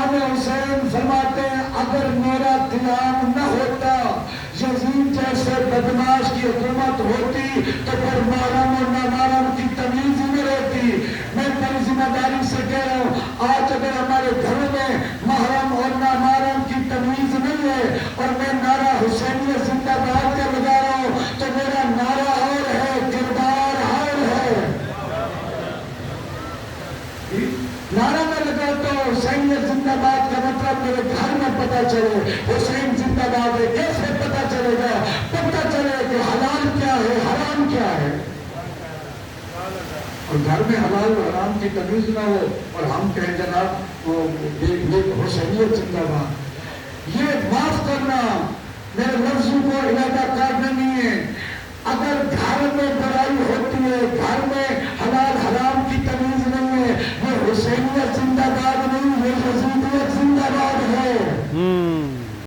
امام حسین فرماتے ہیں اگر میرا قیام نہ ہوتا، یزید جیسے بدماش کی حکومت ہوتی تو پھر محرم اور نامحرم کی تمیز ہی نہیں رہتی۔ میں بڑی ذمہ داری سے کہہ رہا ہوں، آج اگر ہمارے گھروں میں محرم اور نامحرم کی تمیز نہیں ہے اور میں نعرہ حسینیت زندہ باد کا لگا رہا ہوں تو میرا نعرہ اور ہے، کردار اور ہے۔ نعرہ میں لگاتا ہوں حسینیت زندہ باد کا مطلب میرے گھر میں پتہ چلے حسین زندہ باد ہے۔ کیسے پتہ چلے گا؟ پتہ چلے کہ حلال کیا ہے، حرام کیا ہے۔ اور گھر میں حلال و حرام کی تمیز نہ ہو اور ہم کہیں جناب یہ حسینیت زندہ باد۔ یہ معاف کرنا، میرے لفظوں کو ارادہ کرنا نہیں ہے۔ اگر گھر میں برائی ہوتی ہے، گھر میں حلال حرام کی تمیز نہیں ہے، یہ حسینیت زندہ